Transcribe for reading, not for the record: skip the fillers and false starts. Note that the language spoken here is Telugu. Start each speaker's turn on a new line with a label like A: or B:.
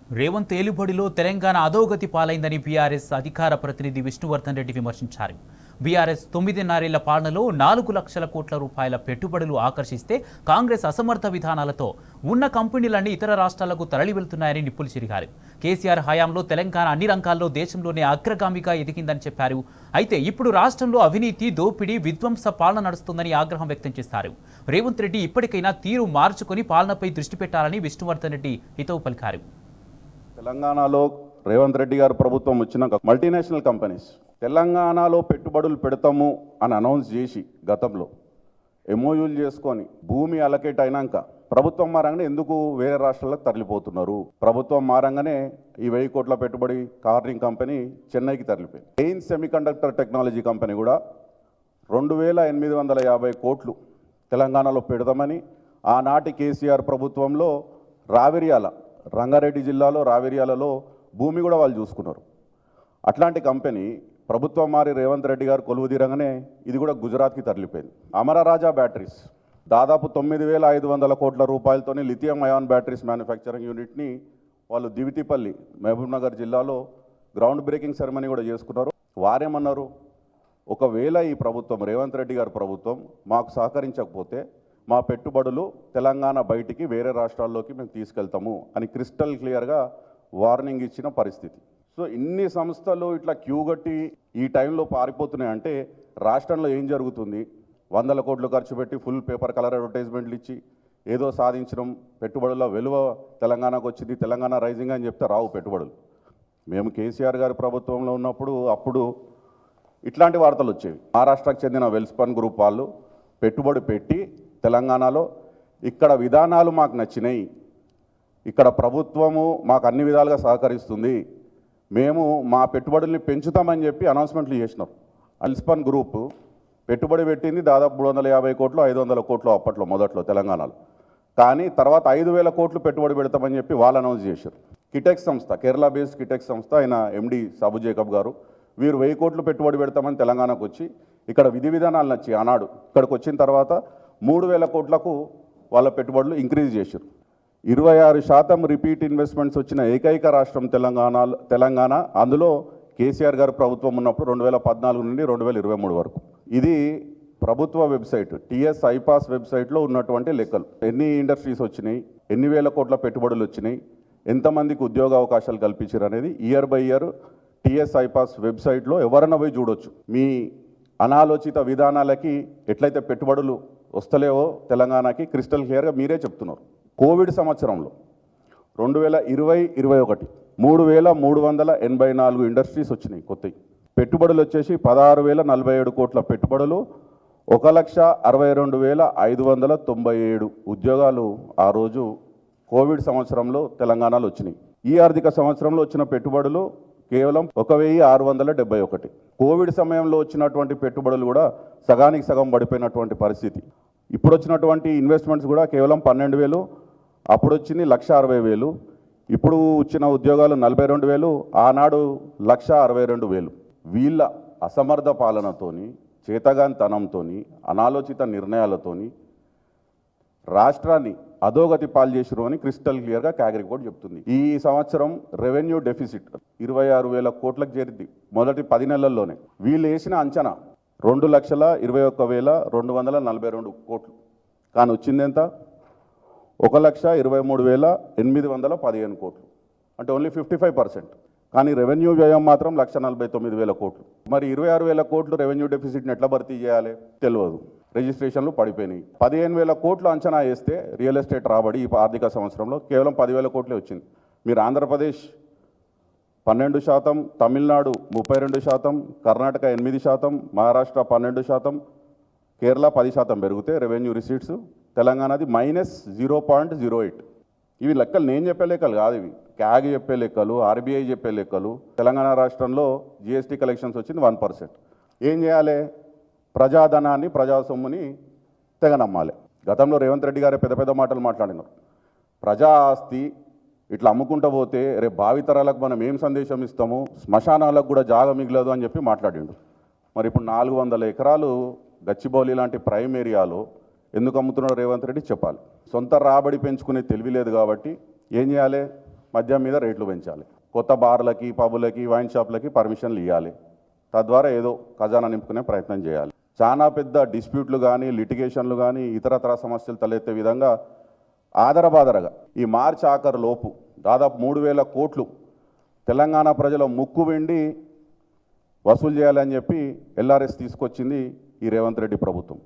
A: రేవంత్ ఏలుబడిలో తెలంగాణ అధోగతి పాలైందని బీఆర్ఎస్ అధికార ప్రతినిధి విష్ణువర్ధన్ రెడ్డి విమర్శించారు. బీఆర్ఎస్ 9.5 పాలనలో 4 లక్షల కోట్ల రూపాయల పెట్టుబడులు ఆకర్షిస్తే కాంగ్రెస్ అసమర్థ విధానాలతో ఉన్న కంపెనీలన్నీ ఇతర రాష్ట్రాలకు తరలి వెళ్తున్నాయని నిప్పులు చెరిగారు. కేసీఆర్ హయాంలో తెలంగాణ అన్ని రంగాల్లో దేశంలోనే అగ్రగామిగా ఎదిగిందని చెప్పారు. అయితే ఇప్పుడు రాష్ట్రంలో అవినీతి, దోపిడీ, విధ్వంస పాలన నడుస్తుందని ఆగ్రహం వ్యక్తం చేశారు. రేవంత్ రెడ్డి ఇప్పటికైనా తీరు మార్చుకొని పాలనపై దృష్టి పెట్టాలని విష్ణువర్ధన్ రెడ్డి హితవు పలికారు.
B: తెలంగాణలో రేవంత్ రెడ్డి గారు ప్రభుత్వం వచ్చినాక మల్టీనేషనల్ కంపెనీస్ తెలంగాణలో పెట్టుబడులు పెడతాము అని అనౌన్స్ చేసి గతంలో ఎంఓయూలు చేసుకొని భూమి అలకేట్ అయినాక ప్రభుత్వం మారంగానే ఎందుకు వేరే రాష్ట్రాలకు తరలిపోతున్నారు? ప్రభుత్వం మారంగానే ఈ 1000 కోట్ల పెట్టుబడి కార్నింగ్ కంపెనీ చెన్నైకి తరలిపోయింది. ఎయిన్ సెమీకండక్టర్ టెక్నాలజీ కంపెనీ కూడా 2850 కోట్లు తెలంగాణలో పెడదామని ఆనాటి కేసీఆర్ ప్రభుత్వంలో రంగారెడ్డి జిల్లాలో రావేరియాలలో భూమి కూడా వాళ్ళు చూసుకున్నారు. అట్లాంటి కంపెనీ ప్రభుత్వం మారి రేవంత్ రెడ్డి గారు కొలువు తీరంగానే ఇది కూడా గుజరాత్కి తరలిపోయింది. అమరరాజా బ్యాటరీస్ దాదాపు 9500 కోట్ల రూపాయలతోని లిథియం అయాన్ బ్యాటరీస్ మ్యానుఫ్యాక్చరింగ్ యూనిట్ని వాళ్ళు దివిటిపల్లి మహబూబ్నగర్ జిల్లాలో గ్రౌండ్ బ్రేకింగ్ సెరమనీ కూడా చేసుకున్నారు. వారేమన్నారు, ఒకవేళ ఈ ప్రభుత్వం రేవంత్ రెడ్డి గారి ప్రభుత్వం మాకు సహకరించకపోతే మా పెట్టుబడులు తెలంగాణ బయటికి వేరే రాష్ట్రాల్లోకి మేము తీసుకెళ్తాము అని క్రిస్టల్ క్లియర్గా వార్నింగ్ ఇచ్చిన పరిస్థితి. సో ఇన్ని సంస్థలు ఇట్లా క్యూ కట్టి ఈ టైంలో పారిపోతున్నాయంటే రాష్ట్రంలో ఏం జరుగుతుంది? 100 కోట్లు ఖర్చు పెట్టి ఫుల్ పేపర్ కలర్ అడ్వర్టైజ్మెంట్లు ఇచ్చి ఏదో సాధించడం, పెట్టుబడుల విలువ తెలంగాణకు వచ్చింది, తెలంగాణ రైజింగ్ అని చెప్తే రావు పెట్టుబడులు. మేము కేసీఆర్ గారి ప్రభుత్వంలో ఉన్నప్పుడు అప్పుడు ఇట్లాంటి వార్తలు వచ్చేవి. మహారాష్ట్రకు చెందిన వెల్స్పన్ గ్రూప్ వాళ్ళు పెట్టుబడి పెట్టి తెలంగాణలో ఇక్కడ విధానాలు మాకు నచ్చినాయి, ఇక్కడ ప్రభుత్వము మాకు అన్ని విధాలుగా సహకరిస్తుంది, మేము మా పెట్టుబడుల్ని పెంచుతామని చెప్పి అనౌన్స్మెంట్లు చేసినారు. వెల్స్పన్ గ్రూప్ పెట్టుబడి పెట్టింది దాదాపు 350 కోట్లు 500 కోట్లు అప్పట్లో మొదట్లో తెలంగాణలో. కానీ తర్వాత 5000 కోట్లు పెట్టుబడి పెడతామని చెప్పి వాళ్ళు అనౌన్స్ చేశారు. కిటెక్స్ సంస్థ, కేరళ బేస్డ్ కిటెక్స్ సంస్థ, ఆయన ఎండి సాబు జేకబ్ గారు, వీరు 1000 కోట్లు పెట్టుబడి పెడతామని తెలంగాణకు వచ్చి ఇక్కడ విధి విధానాలు నచ్చి ఆనాడు ఇక్కడికి వచ్చిన తర్వాత 3000 కోట్లకు వాళ్ళ పెట్టుబడులు ఇంక్రీజ్ చేశారు. 26% రిపీట్ ఇన్వెస్ట్మెంట్స్ వచ్చిన ఏకైక రాష్ట్రం తెలంగాణ. అందులో కేసీఆర్ గారు ప్రభుత్వం ఉన్నప్పుడు 2014 నుండి 2023 వరకు. ఇది ప్రభుత్వ వెబ్సైట్ టిఎస్ ఐపాస్ వెబ్సైట్లో ఉన్నటువంటి లెక్కలు. ఎన్ని ఇండస్ట్రీస్ వచ్చినాయి, ఎన్ని వేల కోట్ల పెట్టుబడులు వచ్చినాయి, ఎంతమందికి ఉద్యోగ అవకాశాలు కల్పించారు అనేది year by year TS iPASS వెబ్సైట్లో ఎవరైనా పోయి చూడొచ్చు. మీ అనాలోచిత విధానాలకి ఎట్లయితే పెట్టుబడులు వస్తలేవో తెలంగాణకి క్రిస్టల్ క్లియర్గా మీరే చెప్తున్నారు. కోవిడ్ సంవత్సరంలో 2020-21 3384 ఇండస్ట్రీస్ వచ్చినాయి కొత్తవి. పెట్టుబడులు వచ్చేసి 16,047 కోట్ల పెట్టుబడులు, 1,62,597 ఉద్యోగాలు ఆ రోజు కోవిడ్ సంవత్సరంలో తెలంగాణలో వచ్చినాయి. ఈ ఆర్థిక సంవత్సరంలో వచ్చిన పెట్టుబడులు కేవలం 1,671. కోవిడ్ సమయంలో వచ్చినటువంటి పెట్టుబడులు కూడా సగానికి సగం పడిపోయినటువంటి పరిస్థితి. ఇప్పుడు వచ్చినటువంటి ఇన్వెస్ట్మెంట్స్ కూడా కేవలం 12,000, అప్పుడు వచ్చింది 1,60,000, ఇప్పుడు వచ్చిన ఉద్యోగాలు 42,000, ఆనాడు 1,62,000. వీళ్ళ అసమర్థ పాలనతోని, చేతగానితనంతోని, అనాలోచిత నిర్ణయాలతోని రాష్ట్రాన్ని అధోగతి పాలు చేసిరు అని క్రిస్టల్ క్లియర్గా క్యాగ్ రిపోర్ట్ చెప్తుంది. ఈ సంవత్సరం రెవెన్యూ డెఫిసిట్ 26,000 కోట్లకు చేరింది మొదటి 10 నెలల్లోనే. వీళ్ళు వేసిన అంచనా 2,21,242 కోట్లు, కానీ వచ్చింది ఎంత? 1,23,815 కోట్లు, అంటే ఓన్లీ 55%. కానీ రెవెన్యూ వ్యయం మాత్రం 1,49,000 కోట్లు. మరి 26,000 కోట్లు రెవెన్యూ డెఫిసిట్ని ఎట్లా భర్తీ చేయాలి తెలియదు. రిజిస్ట్రేషన్లు పడిపోయినాయి. 15,000 కోట్లు అంచనా వేస్తే రియల్ ఎస్టేట్ రాబడి ఈ ఆర్థిక సంవత్సరంలో కేవలం 10,000 కోట్లే వచ్చింది. మీరు ఆంధ్రప్రదేశ్ 12%, తమిళనాడు 32%, కర్ణాటక 8%, మహారాష్ట్ర 12%, కేరళ 10% పెరిగితే రెవెన్యూ రిసీట్స్, తెలంగాణది -0.08. ఇవి లెక్కలు నేను చెప్పే లెక్కలు కాదు, ఇవి క్యాగ్ చెప్పే లెక్కలు, ఆర్బీఐ చెప్పే లెక్కలు. తెలంగాణ రాష్ట్రంలో జిఎస్టీ కలెక్షన్స్ వచ్చింది 1%. ఏం చేయాలి? ప్రజాధనాన్ని, ప్రజా సొమ్ముని తెగ నమ్మాలి. గతంలో రేవంత్ రెడ్డి గారే పెద్ద పెద్ద మాటలు మాట్లాడినారు. ప్రజా ఆస్తి ఇట్లా అమ్ముకుంటూ పోతే రేపు భావితరాలకు మనం ఏం సందేశం ఇస్తాము, శ్మశానాలకు కూడా జాగ మిగలదు అని చెప్పి మాట్లాడిండు. మరి ఇప్పుడు 400 ఎకరాలు గచ్చిబౌలి లాంటి ప్రైమ్ ఏరియాలో ఎందుకు అమ్ముతున్నాడు రేవంత్ రెడ్డి చెప్పాలి. సొంత రాబడి పెంచుకునే తెలివి లేదు కాబట్టి ఏం చేయాలి? మద్యం మీద రేట్లు పెంచాలి, కొత్త బార్లకి పబులకి వైన్ షాప్లకి పర్మిషన్లు ఇవ్వాలి, తద్వారా ఏదో ఖజానా నింపుకునే ప్రయత్నం చేయాలి. చాలా పెద్ద డిస్ప్యూట్లు కానీ లిటిగేషన్లు కానీ ఇతరతర సమస్యలు తలెత్తే విధంగా ఆదరబాదరగా ఈ మార్చి ఆఖరు లోపు దాదాపు 3,000 కోట్లు తెలంగాణ ప్రజల ముక్కు వెండి వసూలు చేయాలని చెప్పి ఎల్ఆర్ఎస్ తీసుకొచ్చింది ఈ రేవంత్ రెడ్డి ప్రభుత్వం.